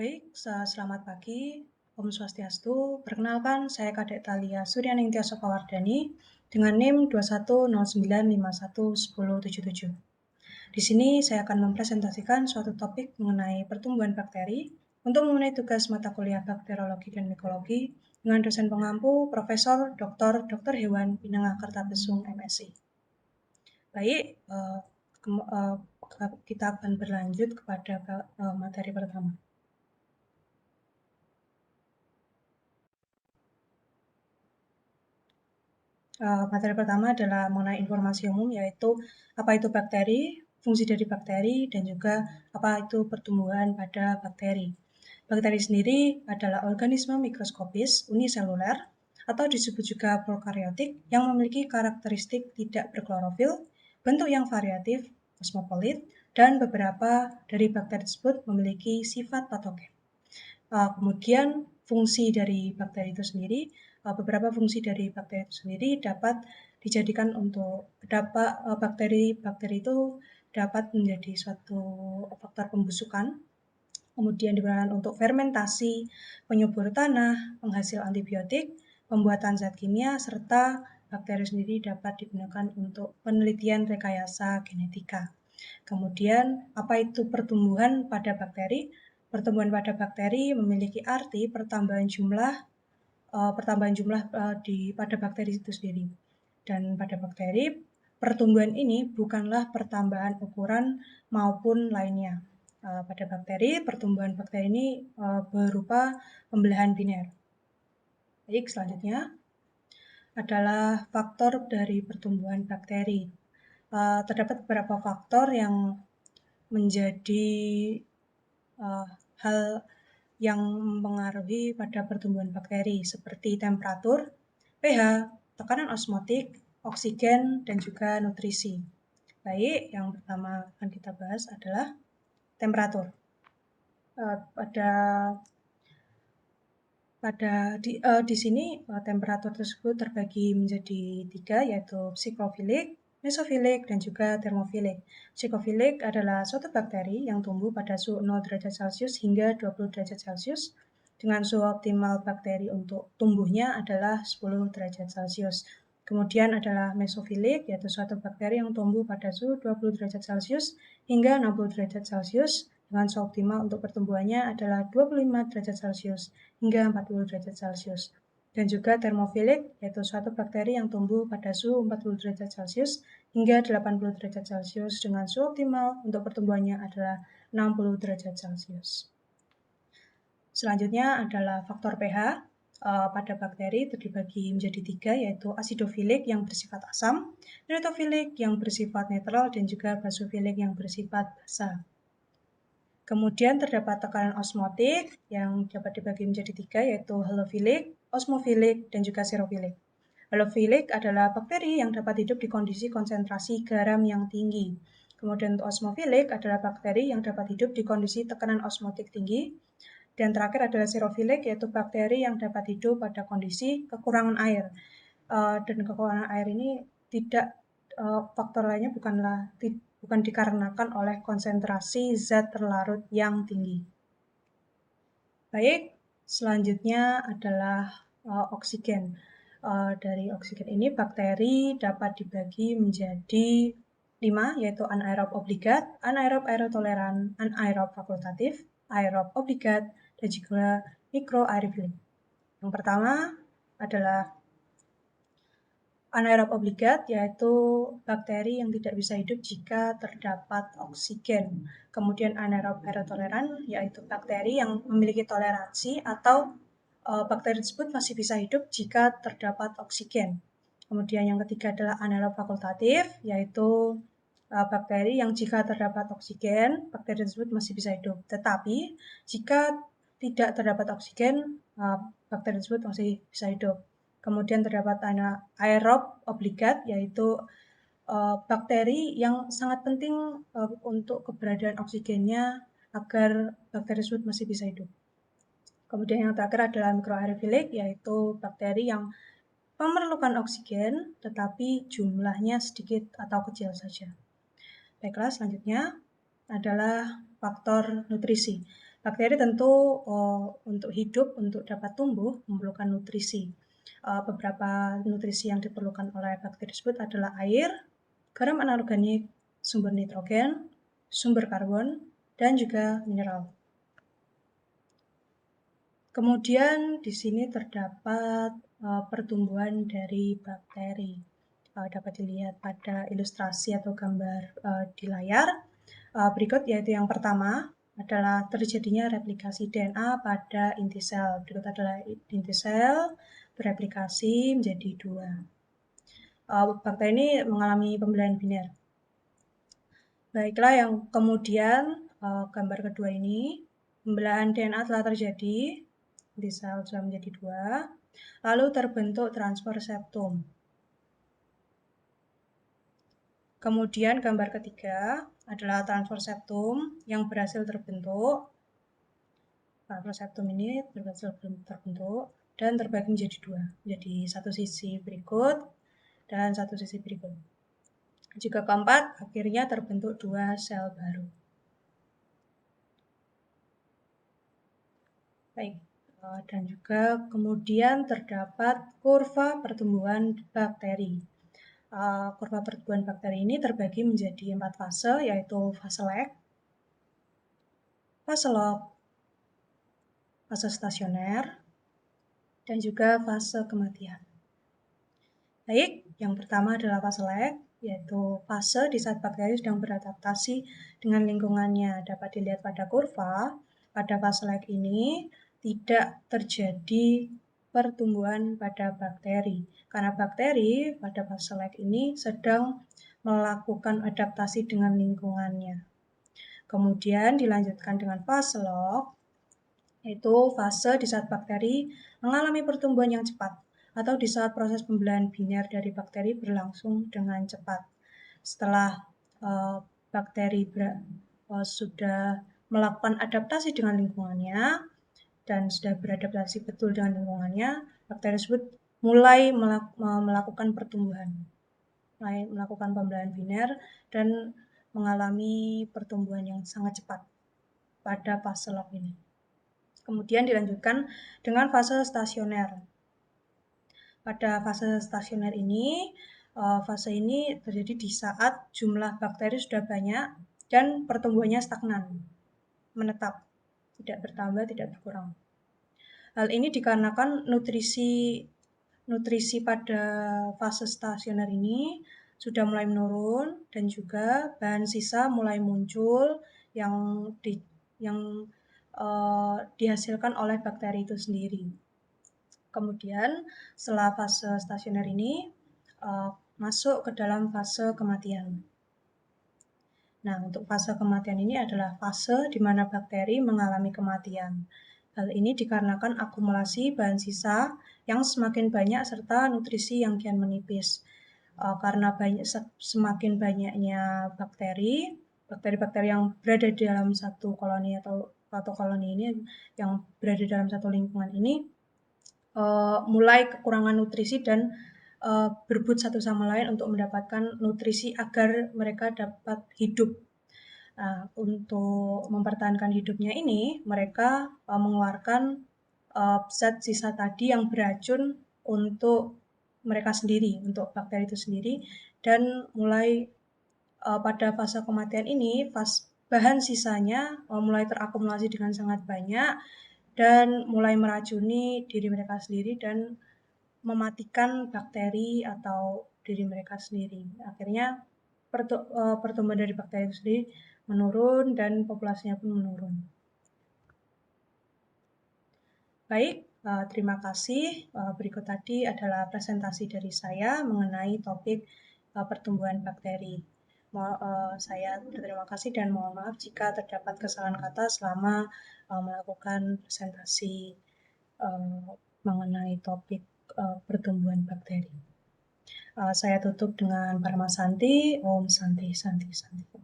Baik, selamat pagi, Om Swastiastu. Perkenalkan, saya Kadek Thalia Suryaningtya Sokawardhani dengan NIM 21095110177. Di sini saya akan mempresentasikan suatu topik mengenai pertumbuhan bakteri untuk memenuhi tugas mata kuliah bakteriologi dan mikologi dengan dosen pengampu Profesor Dr. Hewan Pinangah Kertabesung MSI. Baik, kita akan berlanjut kepada materi pertama. Materi pertama adalah mengenai informasi umum, yaitu apa itu bakteri, fungsi dari bakteri, dan juga apa itu pertumbuhan pada bakteri. Bakteri sendiri adalah organisme mikroskopis uniseluler atau disebut juga prokaryotik yang memiliki karakteristik tidak berklorofil, bentuk yang variatif, kosmopolit, dan beberapa dari bakteri tersebut memiliki sifat patogen. Kemudian fungsi dari bakteri itu sendiri, beberapa fungsi dari bakteri itu sendiri dapat dijadikan untuk bakteri itu dapat menjadi suatu faktor pembusukan, kemudian digunakan untuk fermentasi, penyubur tanah, penghasil antibiotik, pembuatan zat kimia, serta bakteri sendiri dapat digunakan untuk penelitian rekayasa genetika. Kemudian, apa itu pertumbuhan pada bakteri? Pertumbuhan pada bakteri memiliki arti pertambahan jumlah pada bakteri itu sendiri. Dan pada bakteri, pertumbuhan ini bukanlah pertambahan ukuran maupun lainnya. Pada bakteri, pertumbuhan bakteri ini berupa pembelahan biner. Baik, selanjutnya adalah faktor dari pertumbuhan bakteri. Terdapat beberapa faktor yang menjadi hal yang mempengaruhi pada pertumbuhan bakteri seperti temperatur, pH, tekanan osmotik, oksigen, dan juga nutrisi. Baik, yang pertama akan kita bahas adalah temperatur. Di sini temperatur tersebut terbagi menjadi 3, yaitu psikofilik, mesofilik, dan juga termofilik. Psikofilik adalah suatu bakteri yang tumbuh pada suhu 0 derajat Celcius hingga 20 derajat Celcius dengan suhu optimal bakteri untuk tumbuhnya adalah 10 derajat Celcius. Kemudian adalah mesofilik, yaitu suatu bakteri yang tumbuh pada suhu 20 derajat Celcius hingga 60 derajat Celcius dengan suhu optimal untuk pertumbuhannya adalah 25 derajat Celcius hingga 40 derajat Celcius. Dan juga termofilik, yaitu suatu bakteri yang tumbuh pada suhu 40 derajat Celcius hingga 80 derajat Celcius dengan suhu optimal untuk pertumbuhannya adalah 60 derajat Celcius. Selanjutnya adalah faktor pH. Pada bakteri itu dibagi menjadi 3, yaitu asidofilik yang bersifat asam, nitrofilik yang bersifat netral, dan juga basofilik yang bersifat basa. Kemudian terdapat tekanan osmotik yang dapat dibagi menjadi 3, yaitu halofilik, osmofilik, dan juga serofilik. Halofilik adalah bakteri yang dapat hidup di kondisi konsentrasi garam yang tinggi. Kemudian untuk osmofilik adalah bakteri yang dapat hidup di kondisi tekanan osmotik tinggi. Dan terakhir adalah serofilik, yaitu bakteri yang dapat hidup pada kondisi kekurangan air. Dan kekurangan air ini faktor lainnya bukan dikarenakan oleh konsentrasi zat terlarut yang tinggi. Baik, selanjutnya adalah oksigen. Dari oksigen ini bakteri dapat dibagi menjadi 5, yaitu anaerob obligat, anaerob aerotoleran, anaerob fakultatif, aerob obligat, dan juga mikroaerofilik. Yang pertama adalah anaerob obligat, yaitu bakteri yang tidak bisa hidup jika terdapat oksigen. Kemudian anaerob aerotoleran, yaitu bakteri yang memiliki toleransi atau bakteri tersebut masih bisa hidup jika terdapat oksigen. Kemudian yang ketiga adalah anaerob fakultatif, yaitu bakteri yang jika terdapat oksigen, bakteri tersebut masih bisa hidup. Tetapi jika tidak terdapat oksigen, bakteri tersebut masih bisa hidup. Kemudian terdapat aerob obligat, yaitu bakteri yang sangat penting untuk keberadaan oksigennya agar bakteri tersebut masih bisa hidup. Kemudian yang terakhir adalah mikroaerofilik, yaitu bakteri yang memerlukan oksigen tetapi jumlahnya sedikit atau kecil saja. Baiklah, selanjutnya adalah faktor nutrisi. Bakteri tentu untuk hidup, untuk dapat tumbuh memerlukan nutrisi. Beberapa nutrisi yang diperlukan oleh bakteri tersebut adalah air, garam anorganik, sumber nitrogen, sumber karbon, dan juga mineral. Kemudian di sini terdapat pertumbuhan dari bakteri. Dapat dilihat pada ilustrasi atau gambar di layar. Berikut yaitu yang pertama adalah terjadinya replikasi DNA pada inti sel. Berikut adalah inti sel bereplikasi menjadi 2. Bakteri ini mengalami pembelahan biner. Baiklah, yang kemudian gambar kedua ini, pembelahan DNA telah terjadi, inti sel sudah menjadi 2, lalu terbentuk transfer septum. Kemudian gambar ketiga adalah transfer septum yang berhasil terbentuk. Transfer septum ini berhasil terbentuk dan terbagi menjadi 2, jadi satu sisi berikut dan satu sisi berikut. Jika keempat, akhirnya terbentuk 2 sel baru. Baik, dan juga kemudian terdapat kurva pertumbuhan bakteri. Kurva pertumbuhan bakteri ini terbagi menjadi 4 fase, yaitu fase lag, fase log, fase stasioner, dan juga fase kematian. Baik, yang pertama adalah fase lag, yaitu fase di saat bakteri sedang beradaptasi dengan lingkungannya. Dapat dilihat pada kurva, pada fase lag ini tidak terjadi pertumbuhan pada bakteri, karena bakteri pada fase lag ini sedang melakukan adaptasi dengan lingkungannya. Kemudian dilanjutkan dengan fase log, yaitu fase di saat bakteri mengalami pertumbuhan yang cepat, atau di saat proses pembelahan biner dari bakteri berlangsung dengan cepat. Setelah bakteri sudah melakukan adaptasi dengan lingkungannya dan sudah beradaptasi betul dengan lingkungannya, bakteri tersebut mulai melakukan pertumbuhan, mulai melakukan pembelahan biner dan mengalami pertumbuhan yang sangat cepat pada fase log ini. Kemudian dilanjutkan dengan fase stasioner. Pada fase stasioner ini, fase ini terjadi di saat jumlah bakteri sudah banyak dan pertumbuhannya stagnan, menetap, tidak bertambah, tidak berkurang. Hal ini dikarenakan nutrisi pada fase stasioner ini sudah mulai menurun dan juga bahan sisa mulai muncul yang dihasilkan oleh bakteri itu sendiri. Kemudian setelah fase stasioner ini masuk ke dalam fase kematian. Nah, untuk fase kematian ini adalah fase di mana bakteri mengalami kematian. Hal ini dikarenakan akumulasi bahan sisa yang semakin banyak serta nutrisi yang kian menipis. Karena semakin banyaknya bakteri-bakteri yang berada di dalam satu koloni atau koloni ini yang berada dalam satu lingkungan ini mulai kekurangan nutrisi dan berebut satu sama lain untuk mendapatkan nutrisi agar mereka dapat hidup. Untuk mempertahankan hidupnya ini, mereka mengeluarkan zat sisa tadi yang beracun untuk mereka sendiri, untuk bakteri itu sendiri, dan mulai pada fase kematian ini, bahan sisanya mulai terakumulasi dengan sangat banyak dan mulai meracuni diri mereka sendiri dan mematikan bakteri atau diri mereka sendiri. Akhirnya pertumbuhan dari bakteri itu sendiri menurun dan populasinya pun menurun. Baik, terima kasih. Berikut tadi adalah presentasi dari saya mengenai topik pertumbuhan bakteri. Saya berterima kasih dan mohon maaf jika terdapat kesalahan kata selama melakukan presentasi mengenai topik pertumbuhan bakteri. Saya tutup dengan Parma Santi, Om Santi Santi Santi.